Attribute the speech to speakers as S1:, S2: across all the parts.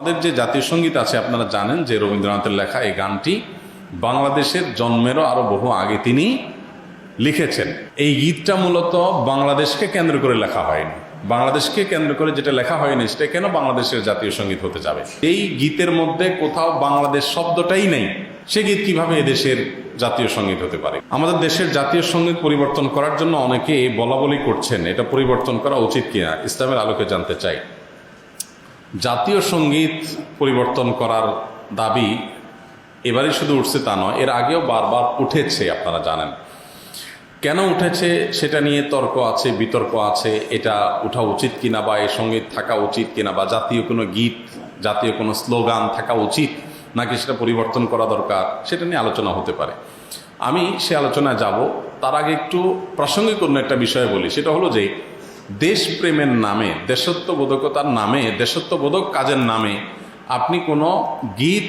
S1: আমাদের যে জাতীয় সঙ্গীত আছে আপনারা জানেন যে রবীন্দ্রনাথের লেখা এই গানটি বাংলাদেশের জন্মেরও আরো বহু আগে তিনি লিখেছেন। এই গীতটা মূলত বাংলাদেশকে কেন্দ্র করে লেখা হয়নি। বাংলাদেশকে কেন্দ্র করে যেটা লেখা হয়নি সেটা কেন বাংলাদেশের জাতীয় সঙ্গীত হতে যাবে? এই গীতের মধ্যে কোথাও বাংলাদেশ শব্দটাই নেই, সে গীত কিভাবে এদেশের জাতীয় সঙ্গীত হতে পারে? আমাদের দেশের জাতীয় সঙ্গীত পরিবর্তন করার জন্য অনেকে বলা বলি করছেন, এটা পরিবর্তন করা উচিত কিনা ইসলামের আলোকে জানতে চাই। জাতীয় সঙ্গীত পরিবর্তন করার দাবি এবারই শুধু উঠছে তা নয়, এর আগেও বারবার উঠেছে, আপনারা জানেন। কেন উঠেছে সেটা নিয়ে তর্ক আছে, বিতর্ক আছে, এটা উঠা উচিত কিনা বা এই সঙ্গীত থাকা উচিত কিনা, বা জাতীয় কোনো গীত, জাতীয় কোনো স্লোগান থাকা উচিত নাকি সেটা পরিবর্তন করা দরকার, সেটা নিয়ে আলোচনা হতে পারে। আমি সে আলোচনায় যাব, তার আগে একটু প্রাসঙ্গিক অন্য একটা বিষয় বলি। সেটা হলো যে দেশপ্রেমের নামে, দেশত্ববোধকতার নামে, দেশত্ববোধক কাজের নামে আপনি কোনো গীত,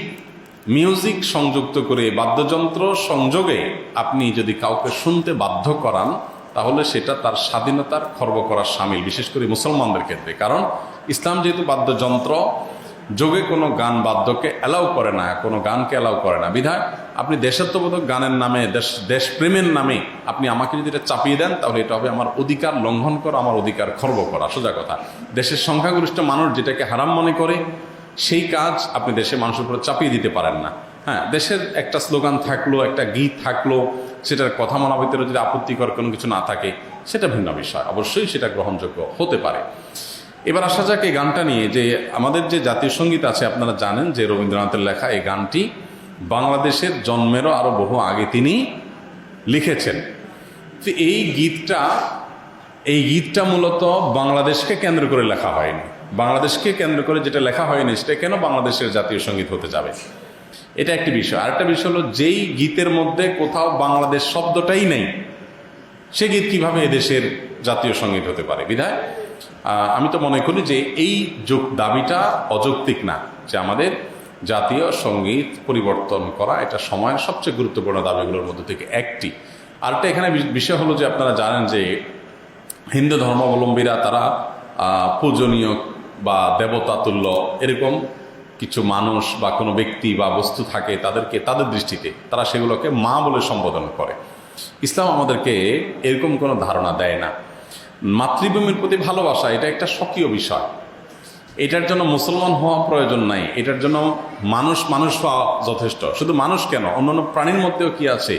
S1: মিউজিক সংযুক্ত করে, বাদ্যযন্ত্র সংযোগে আপনি যদি কাউকে শুনতে বাধ্য করান, তাহলে সেটা তার স্বাধীনতার খর্ব করার শামিল, বিশেষ করে মুসলমানদের ক্ষেত্রে। কারণ ইসলাম যেহেতু বাদ্যযন্ত্র যোগে কোনো গান বাদ্যকে অ্যালাউ করে না, কোনো গানকে অ্যালাউ করে না, বিধায় আপনি দেশাত্মবোধক গানের নামে, দেশপ্রেমের নামে আপনি আমাকে যদি এটা চাপিয়ে দেন, তাহলে এটা হবে আমার অধিকার লঙ্ঘন করা, আমার অধিকার খর্ব করা। সোজা কথা, দেশের সংখ্যাগরিষ্ঠ মানুষ যেটাকে হারাম মনে করে সেই কাজ আপনি দেশের মানুষের উপর চাপিয়ে দিতে পারেন না। হ্যাঁ, দেশের একটা স্লোগান থাকলো, একটা গীত থাকলো, সেটার কথা মানার ভিতরে যদি আপত্তিকর কোনো কিছু না থাকে, সেটা ভিন্ন বিষয়, অবশ্যই সেটা গ্রহণযোগ্য হতে পারে। এবার আসা যাক এই গানটা নিয়ে, যে আমাদের যে জাতীয় সঙ্গীত আছে আপনারা জানেন যে রবীন্দ্রনাথের লেখা এই গানটি বাংলাদেশের জন্মেরও আরো বহু আগে তিনি লিখেছেন। তো এই গীতটা মূলত বাংলাদেশকে কেন্দ্র করে লেখা হয়নি। বাংলাদেশকে কেন্দ্র করে যেটা লেখা হয়নি সেটা কেন বাংলাদেশের জাতীয় সঙ্গীত হতে যাবে? এটা একটি বিষয়। আরেকটা বিষয় হলো, যেই গীতের মধ্যে কোথাও বাংলাদেশ শব্দটাই নেই, সে গীত কিভাবে এদেশের জাতীয় সঙ্গীত হতে পারে? বিধায় আমি তো মনে করি যে এই দাবিটা অযৌক্তিক না, যে আমাদের জাতীয় সঙ্গীত পরিবর্তন করা এটা সময়ের সবচেয়ে গুরুত্বপূর্ণ দাবিগুলোর মধ্যে থেকে একটি। আরেকটা এখানে বিষয় হলো যে আপনারা জানেন যে হিন্দু ধর্মাবলম্বীরা তারা পূজনীয় বা দেবতা তুল্য এরকম কিছু মানুষ বা কোনো ব্যক্তি বা বস্তু থাকে, তাদেরকে তাদের দৃষ্টিতে তারা সেগুলোকে মা বলে সম্বোধন করে। ইসলাম আমাদেরকে এরকম কোনো ধারণা দেয় না। মাতৃভূমির প্রতি ভালোবাসা এটা একটা স্বকীয় বিষয়, এটার জন্য মুসলমান হওয়া প্রয়োজন নাই, এটার জন্য মানুষ হওয়া যথেষ্ট। শুধু মানুষ কেন, অন্যান্য প্রাণীর মধ্যেও কি আছে?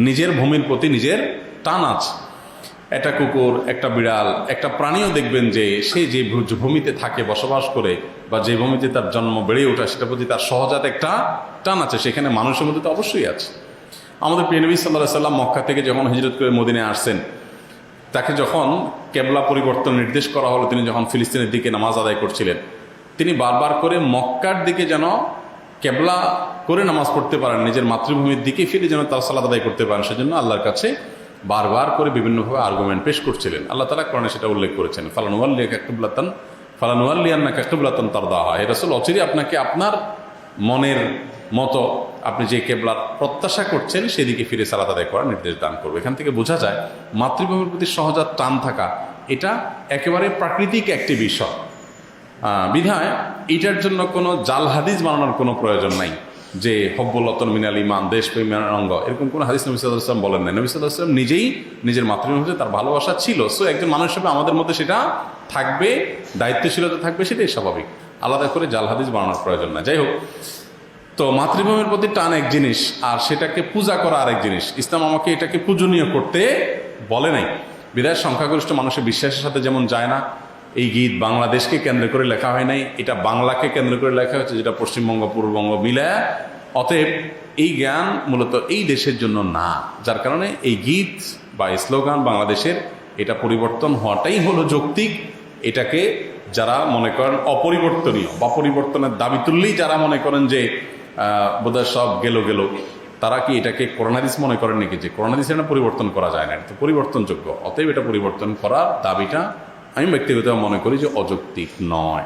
S1: নিজের ভূমির প্রতি নিজের টান আছে। একটা কুকুর, একটা বিড়াল, একটা প্রাণীও দেখবেন যে সে যে ভূমিতে থাকে, বসবাস করে, বা যে ভূমিতে তার জন্ম বেড়ে ওঠা, সেটার প্রতি তার সহজাত একটা টান আছে। সেখানে মানুষের মধ্যে তো অবশ্যই আছে। আমাদের প্রিয় নবী সাল্লাল্লাহু আলাইহি সাল্লাম মক্কা থেকে যখন হিজরত করে মদিনায় আসছেন, তাকে যখন কেবলা পরিবর্তন নির্দেশ করা হলো, তিনি যখন ফিলিস্তিনের দিকে নামাজ আদায় করছিলেন, তিনি বারবার করে মক্কার দিকে যেন কেবলা করে নামাজ পড়তে পারেন, নিজের মাতৃভূমির দিকে ফিরে যেন তার সালাত আদায় করতে পারেন, সেজন্য আল্লাহর কাছে বারবার করে বিভিন্নভাবে আর্গুমেন্ট পেশ করছিলেন। আল্লাহ তাআলা কোরআনে সেটা উল্লেখ করেছেন, ফালানুওয়াল্লিয়ান্নাকা কিবলাতান তারদাহা, হে রাসূল, অচিরে আপনাকে আপনার মনের মতো আপনি যে কেবলার প্রত্যাশা করছেন সেদিকে ফিরে সালাত আদায় করার নির্দেশ দান করবে। এখান থেকে বোঝা যায় মাতৃভূমির প্রতি সহজাত টান থাকা এটা একেবারে প্রাকৃতিক একটি বিষয়। বিধায় এটার জন্য কোনো জাল হাদিস বানানোর কোনো প্রয়োজন নাই, যে হব্বুল্লাতন মিনাল ইমান, দেশপ্রেমের অঙ্গ, এরকম কোনো হাদিস নবী সাল্লাল্লাহু আলাইহি ওয়াসাল্লাম বলেন নাই। নবী সাল্লাল্লাহু আলাইহি ওয়াসাল্লাম নিজেই নিজের মাতৃভূমিতে তার ভালোবাসা ছিল। সো একজন মানুষ হিসেবে আমাদের মধ্যে সেটা থাকবে, দায়িত্বশীলতা থাকবে, সেটাই স্বাভাবিক। আলাদা করে জাল হাদিস বানানোর প্রয়োজন না। যাই হোক, তো মাতৃভূমির প্রতি টান এক জিনিস, আর সেটাকে পূজা করা আরেক জিনিস। ইসলাম আমাকে এটাকে পূজনীয় করতে বলে নাই। বিদায় সংখ্যাগরিষ্ঠ মানুষের বিশ্বাসের সাথে যেমন যায় না, এই গীত বাংলাদেশকে কেন্দ্র করে লেখা হয় নাই, এটা বাংলাকে কেন্দ্র করে লেখা হয়েছে, যেটা পশ্চিমবঙ্গ পূর্ববঙ্গ মিলায়। অতএব এই জ্ঞান মূলত এই দেশের জন্য না, যার কারণে এই গীত বা স্লোগান বাংলাদেশের এটা পরিবর্তন হওয়াটাই হলো যৌক্তিক। এটাকে যারা মনে করেন অপরিবর্তনীয় বা পরিবর্তনের দাবি তুললেই যারা মনে করেন যে বোধহয় সব গেল, তারা কি এটাকে কোরআন হাদিস মনে করেন নাকি যে কোরআন হাদিসের না পরিবর্তন করা যায় না? এটা তো পরিবর্তনযোগ্য। অতএব এটা পরিবর্তন করার দাবিটা আমি ব্যক্তিগতভাবে মনে করি যে অযৌক্তিক নয়।